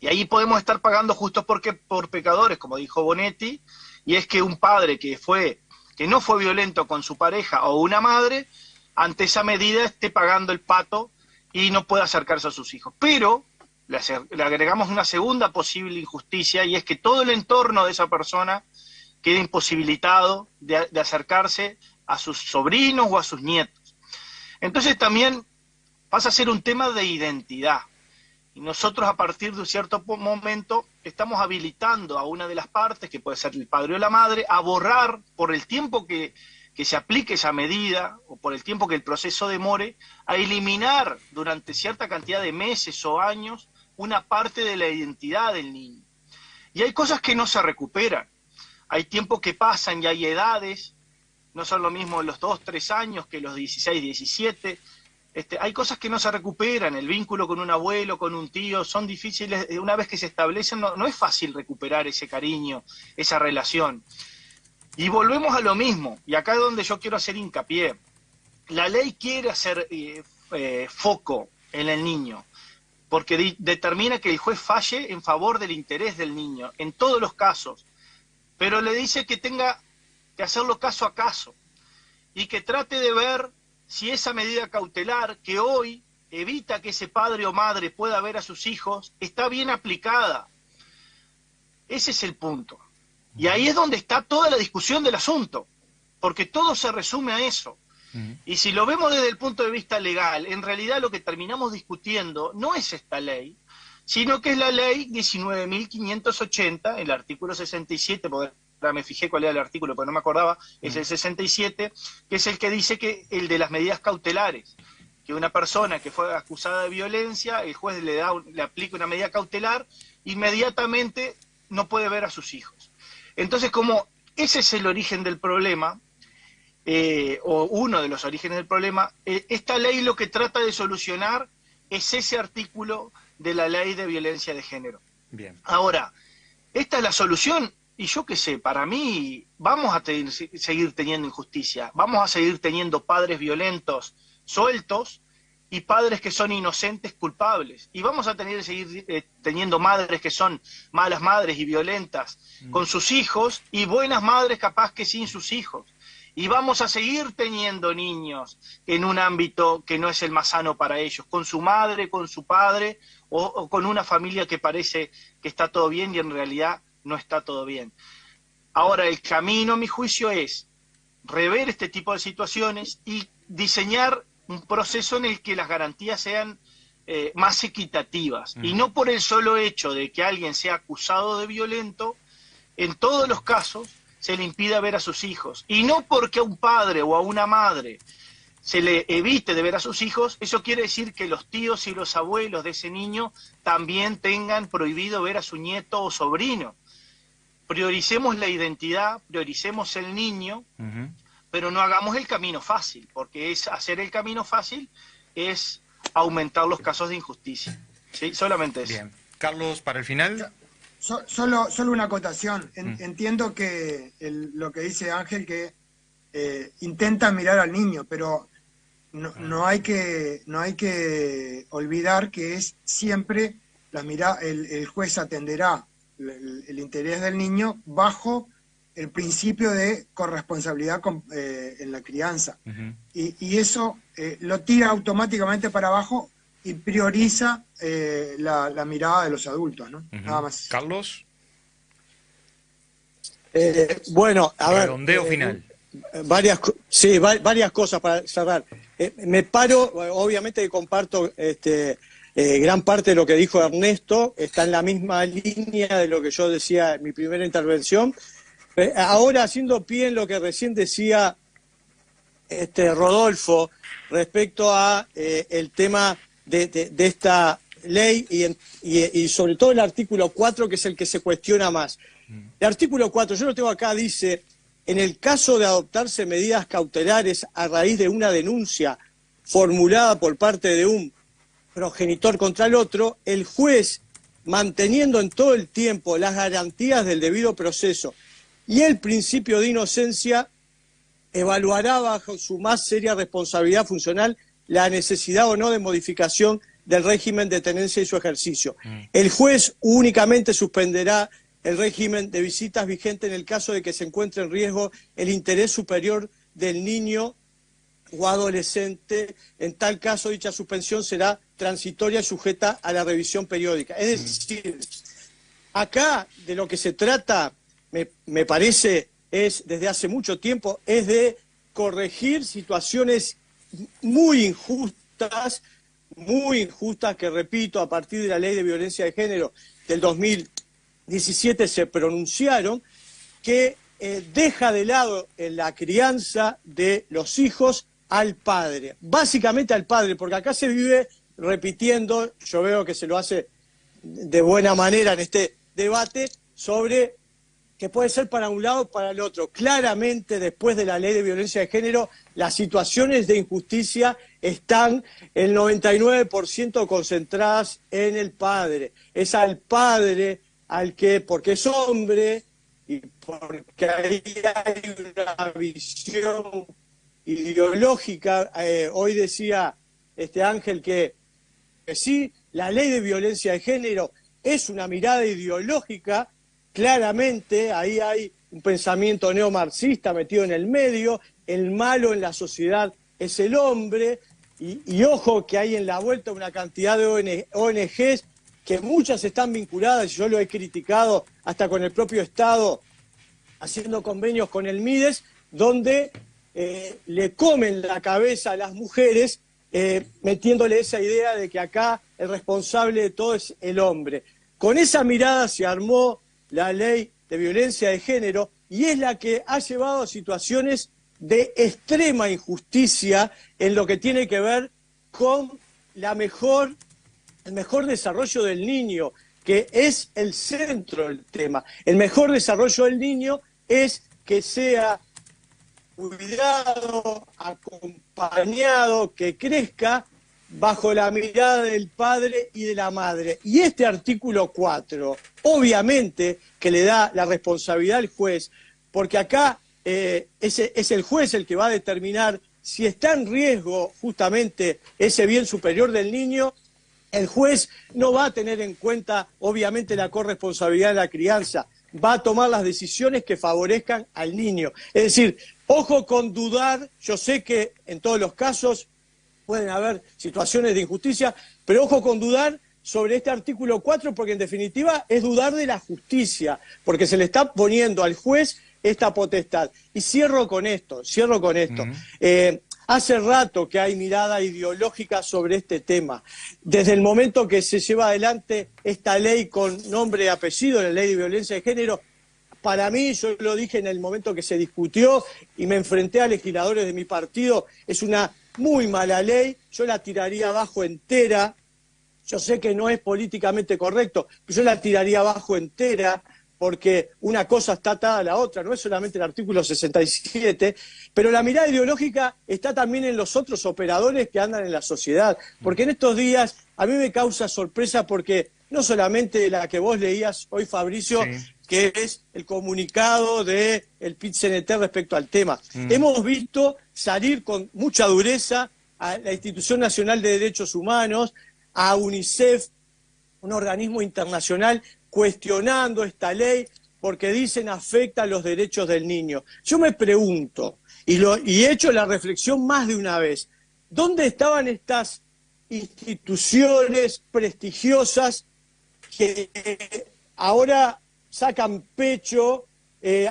Y ahí podemos estar pagando justos por pecadores, como dijo Bonetti, y es que un padre que no fue violento con su pareja o una madre, ante esa medida esté pagando el pato y no pueda acercarse a sus hijos. Pero le agregamos una segunda posible injusticia, y es que todo el entorno de esa persona queda imposibilitado de acercarse a sus sobrinos o a sus nietos. Entonces también pasa a ser un tema de identidad. Y nosotros a partir de un cierto momento estamos habilitando a una de las partes, que puede ser el padre o la madre, a borrar por el tiempo que se aplique esa medida o por el tiempo que el proceso demore, a eliminar durante cierta cantidad de meses o años una parte de la identidad del niño. Y hay cosas que no se recuperan. Hay tiempos que pasan y hay edades, no son lo mismo los 2, 3 años que los 16, 17. Hay cosas que no se recuperan, el vínculo con un abuelo, con un tío, son difíciles, una vez que se establecen no es fácil recuperar ese cariño, esa relación. Y volvemos a lo mismo, y acá es donde yo quiero hacer hincapié. La ley quiere hacer foco en el niño, porque determina que el juez falle en favor del interés del niño, en todos los casos, pero le dice que tenga que hacerlo caso a caso, y que trate de ver si esa medida cautelar que hoy evita que ese padre o madre pueda ver a sus hijos está bien aplicada. Ese es el punto. Y ahí es donde está toda la discusión del asunto, porque todo se resume a eso. Y si lo vemos desde el punto de vista legal, en realidad lo que terminamos discutiendo no es esta ley, sino que es la ley 19.580, el artículo 67, porque ahora me fijé cuál era el artículo, pero no me acordaba, es el 67, que es el que dice que el de las medidas cautelares, que una persona que fue acusada de violencia, el juez le aplica una medida cautelar, inmediatamente no puede ver a sus hijos. Entonces, como ese es el origen del problema, o uno de los orígenes del problema, esta ley lo que trata de solucionar es ese artículo de la ley de violencia de género. Bien. Ahora, esta es la solución, y yo qué sé, para mí vamos a seguir teniendo injusticia, vamos a seguir teniendo padres violentos sueltos y padres que son inocentes culpables, y vamos a seguir teniendo madres que son malas madres y violentas con sus hijos, y buenas madres capaz que sin sus hijos. Y vamos a seguir teniendo niños en un ámbito que no es el más sano para ellos, con su madre, con su padre, o con una familia que parece que está todo bien y en realidad no está todo bien. Ahora, el camino, a mi juicio, es rever este tipo de situaciones y diseñar un proceso en el que las garantías sean más equitativas. Y no por el solo hecho de que alguien sea acusado de violento, en todos los casos, se le impida ver a sus hijos. Y no porque a un padre o a una madre se le evite de ver a sus hijos, eso quiere decir que los tíos y los abuelos de ese niño también tengan prohibido ver a su nieto o sobrino. Prioricemos la identidad, prioricemos el niño, pero no hagamos el camino fácil, porque hacer el camino fácil es aumentar los casos de injusticia. ¿Sí? Solamente eso. Bien. Carlos, para el final... Solo una acotación. Entiendo que lo que dice Ángel, que intenta mirar al niño, pero no hay que olvidar que es siempre la mirada, el juez atenderá el interés del niño bajo el principio de corresponsabilidad en la crianza. Y eso lo tira automáticamente para abajo y prioriza la mirada de los adultos, ¿no? Nada más. Carlos. Bueno, a ver. Redondeo final. Varias cosas para cerrar. Me paro, obviamente que comparto gran parte de lo que dijo Ernesto, está en la misma línea de lo que yo decía en mi primera intervención. Ahora, haciendo pie en lo que recién decía Rodolfo respecto a el tema de esta ley y sobre todo el artículo 4, que es el que se cuestiona más. El artículo 4, yo lo tengo acá, dice: en el caso de adoptarse medidas cautelares a raíz de una denuncia formulada por parte de un progenitor contra el otro, el juez, manteniendo en todo el tiempo las garantías del debido proceso y el principio de inocencia, evaluará bajo su más seria responsabilidad funcional la necesidad o no de modificación del régimen de tenencia y su ejercicio. El juez únicamente suspenderá el régimen de visitas vigente en el caso de que se encuentre en riesgo el interés superior del niño o adolescente. En tal caso, dicha suspensión será transitoria y sujeta a la revisión periódica. Es decir, acá de lo que se trata, me parece, es desde hace mucho tiempo, es de corregir situaciones muy injustas, que, repito, a partir de la Ley de Violencia de Género del 2017 se pronunciaron, que deja de lado en la crianza de los hijos al padre, básicamente al padre, porque acá se vive repitiendo, yo veo que se lo hace de buena manera en este debate, sobre que puede ser para un lado o para el otro. Claramente, después de la Ley de Violencia de Género, las situaciones de injusticia están el 99% concentradas en el padre. Es al padre al que, porque es hombre y porque ahí hay una visión ideológica, hoy decía Ángel que sí, la Ley de Violencia de Género es una mirada ideológica. Claramente ahí hay un pensamiento neomarxista metido en el medio, el malo en la sociedad es el hombre, y ojo que hay en la vuelta una cantidad de ONGs que muchas están vinculadas, y yo lo he criticado hasta con el propio Estado, haciendo convenios con el Mides, donde le comen la cabeza a las mujeres, metiéndole esa idea de que acá el responsable de todo es el hombre. Con esa mirada se armó la ley de violencia de género y es la que ha llevado a situaciones de extrema injusticia en lo que tiene que ver con el mejor desarrollo del niño, que es el centro del tema. El mejor desarrollo del niño es que sea cuidado, acompañado, que crezca bajo la mirada del padre y de la madre. Y este artículo 4, obviamente que le da la responsabilidad al juez, porque acá es el juez el que va a determinar si está en riesgo justamente ese bien superior del niño. El juez no va a tener en cuenta, obviamente, la corresponsabilidad de la crianza, va a tomar las decisiones que favorezcan al niño. Es decir, ojo con dudar, yo sé que en todos los casos pueden haber situaciones de injusticia, pero ojo con dudar sobre este artículo 4, porque en definitiva es dudar de la justicia, porque se le está poniendo al juez esta potestad. Y cierro con esto. Hace rato que hay mirada ideológica sobre este tema. Desde el momento que se lleva adelante esta ley con nombre y apellido, la ley de violencia de género, para mí, yo lo dije en el momento que se discutió y me enfrenté a legisladores de mi partido, es una muy mala ley, yo la tiraría abajo entera. Yo sé que no es políticamente correcto, pero yo la tiraría abajo entera, porque una cosa está atada a la otra, no es solamente el artículo 67, pero la mirada ideológica está también en los otros operadores que andan en la sociedad, porque en estos días a mí me causa sorpresa porque no solamente la que vos leías hoy, Fabricio, sí, que es el comunicado del PIT-CNT respecto al tema. Hemos visto salir con mucha dureza a la Institución Nacional de Derechos Humanos, a UNICEF, un organismo internacional, cuestionando esta ley porque dicen afecta a los derechos del niño. Yo me pregunto, y he hecho la reflexión más de una vez, ¿dónde estaban estas instituciones prestigiosas que ahora sacan pecho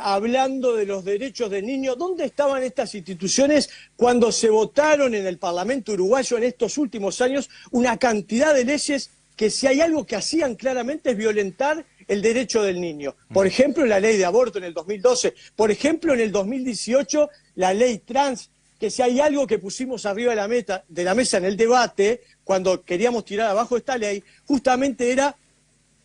hablando de los derechos del niño? ¿Dónde estaban estas instituciones cuando se votaron en el Parlamento uruguayo en estos últimos años una cantidad de leyes que si hay algo que hacían claramente es violentar el derecho del niño? Por ejemplo, la ley de aborto en el 2012, por ejemplo, en el 2018, la ley trans, que si hay algo que pusimos arriba de la mesa en el debate, cuando queríamos tirar abajo esta ley, justamente era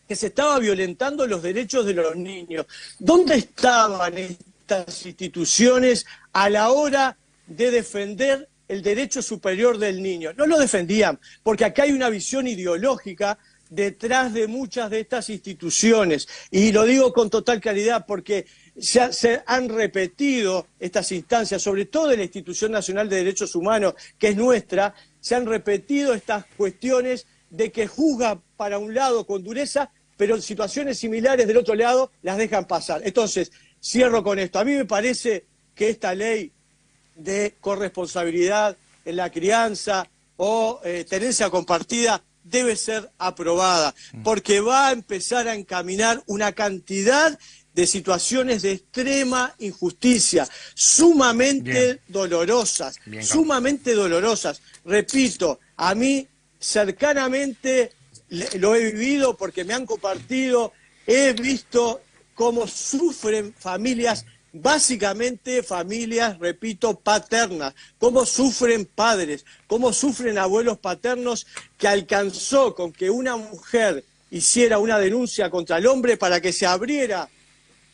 que se estaba violentando los derechos de los niños. ¿Dónde estaban estas instituciones a la hora de defender el derecho superior del niño? No lo defendían, porque acá hay una visión ideológica detrás de muchas de estas instituciones. Y lo digo con total claridad porque se han repetido estas instancias, sobre todo de la Institución Nacional de Derechos Humanos, que es nuestra, se han repetido estas cuestiones de que juzga para un lado con dureza, pero situaciones similares del otro lado las dejan pasar. Entonces, cierro con esto. A mí me parece que esta ley de corresponsabilidad en la crianza o tenencia compartida debe ser aprobada, porque va a empezar a encaminar una cantidad de situaciones de extrema injusticia, sumamente dolorosas, sumamente dolorosas. Repito, a mí cercanamente lo he vivido porque me han compartido, he visto cómo sufren familias, básicamente familias, repito, paternas, cómo sufren padres, cómo sufren abuelos paternos, que alcanzó con que una mujer hiciera una denuncia contra el hombre para que se abriera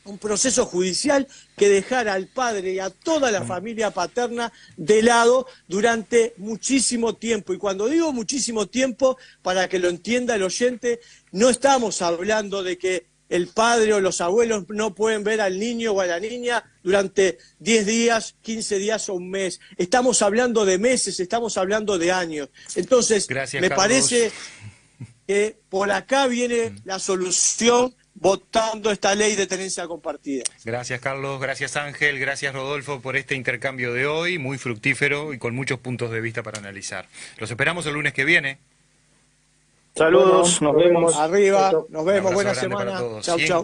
un proceso judicial que dejara al padre y a toda la familia paterna de lado durante muchísimo tiempo. Y cuando digo muchísimo tiempo, para que lo entienda el oyente, no estamos hablando de que el padre o los abuelos no pueden ver al niño o a la niña durante 10 días, 15 días o un mes. Estamos hablando de meses, estamos hablando de años. Entonces, me parece que por acá viene la solución votando esta ley de tenencia compartida. Gracias, Carlos, gracias, Ángel, gracias, Rodolfo, por este intercambio de hoy, muy fructífero y con muchos puntos de vista para analizar. Los esperamos el lunes que viene. Saludos, nos vemos. Arriba, nos vemos, buena semana. Chau, chau.